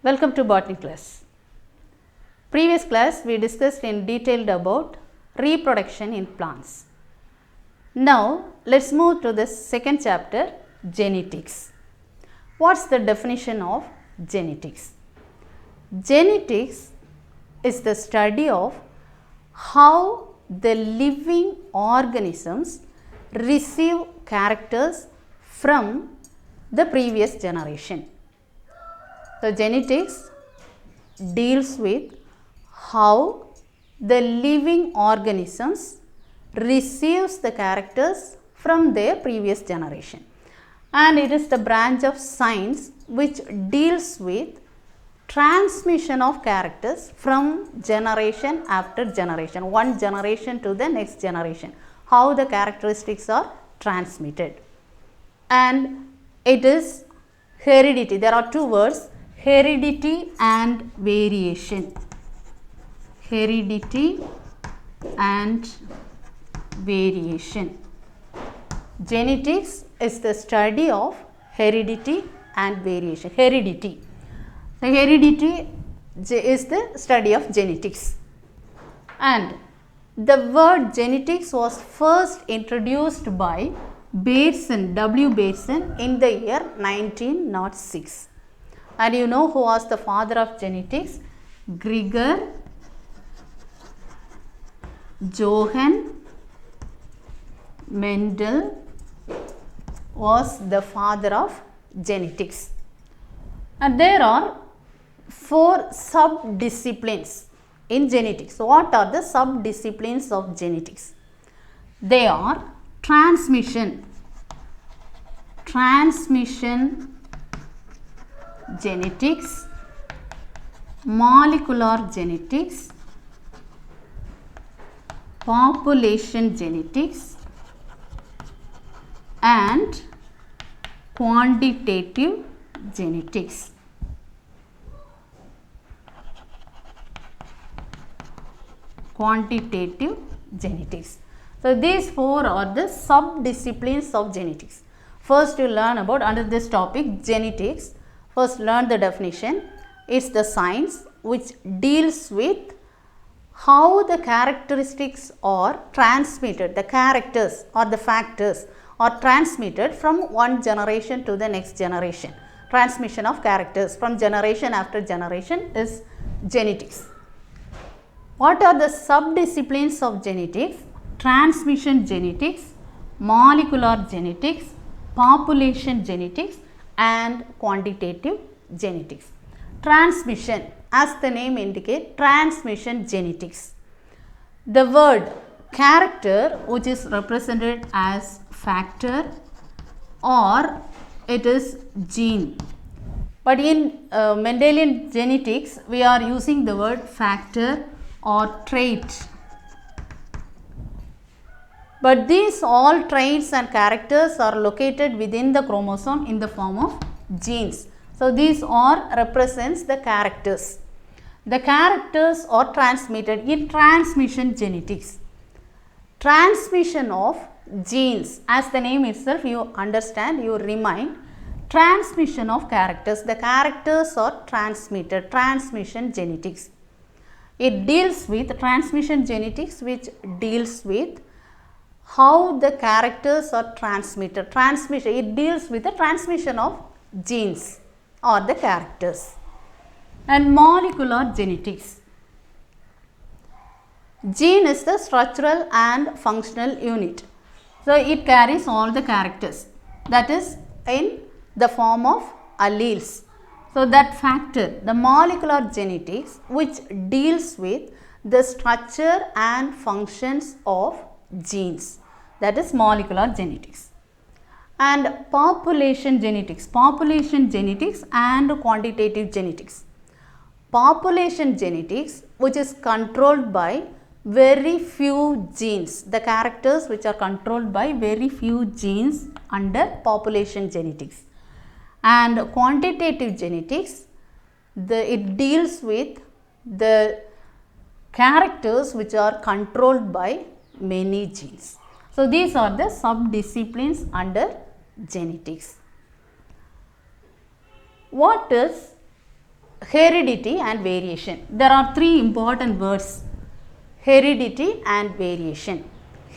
Welcome to botany class. Previous class we discussed in detail about reproduction in plants. Now let's move to the second chapter, genetics. What's the definition of genetics? Genetics is the study of how the living organisms receive characters from the previous generation. So, genetics deals with how the living organisms receives the characters from their previous generation, and it is the branch of science which deals with transmission of characters from generation after generation, one generation to the next generation, how the characteristics are transmitted. And it is heredity. There are two words, heredity and variation. Heredity and variation. Genetics is the study of heredity and variation. Heredity. The heredity is the study of genetics. And the word genetics was first introduced by Bateson, W. Bateson in the year 1906. And you know who was the father of genetics? Gregor Johann Mendel was the father of genetics. And there are 4 sub-disciplines in genetics. So, what are the sub-disciplines of genetics? They are transmission genetics, molecular genetics, population genetics, and quantitative genetics. Quantitative genetics. So, these 4 are the sub-disciplines of genetics. First, you learn about under this topic genetics. First, learn the definition. It's the science which deals with how the characteristics are transmitted, the characters or the factors are transmitted from one generation to the next generation. Transmission of characters from generation after generation is genetics. What are the sub-disciplines of genetics? Transmission genetics, molecular genetics, population genetics, and quantitative genetics. Transmission, as the name indicates, transmission genetics. The word character, which is represented as factor or it is gene. But in Mendelian genetics, we are using the word factor or trait. But these all traits and characters are located within the chromosome in the form of genes. So, these all represents the characters. The characters are transmitted in transmission genetics. Transmission of genes, as the name itself you understand, you remind, transmission of characters. The characters are transmitted, transmission genetics. It deals with transmission genetics, which deals with how the characters are transmitted. Transmission, it deals with the transmission of genes or the characters. And molecular genetics. Gene is the structural and functional unit. So, it carries all the characters, that is in the form of alleles. So, that factor, the molecular genetics, which deals with the structure and functions of genes, that is molecular genetics. And population genetics and quantitative genetics. Population genetics, which is controlled by very few genes, the characters which are controlled by very few genes under population genetics. And quantitative genetics, it deals with the characters which are controlled by many genes. So, these are the sub-disciplines under genetics. What is heredity and variation. There are three important words: heredity and variation.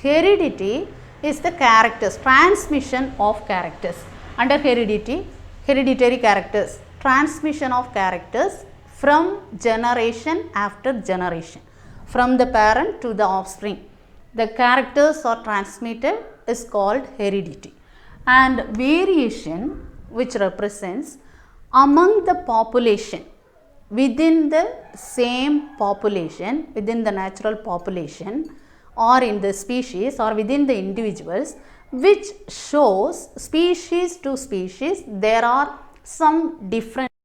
Heredity is the characters, transmission of characters. Under heredity, hereditary characters, transmission of characters from generation after generation, from the parent to the offspring. The characters are transmitted is called heredity. And variation, which represents among the population, within the same population, within the natural population or in the species or within the individuals, which shows species to species there are some different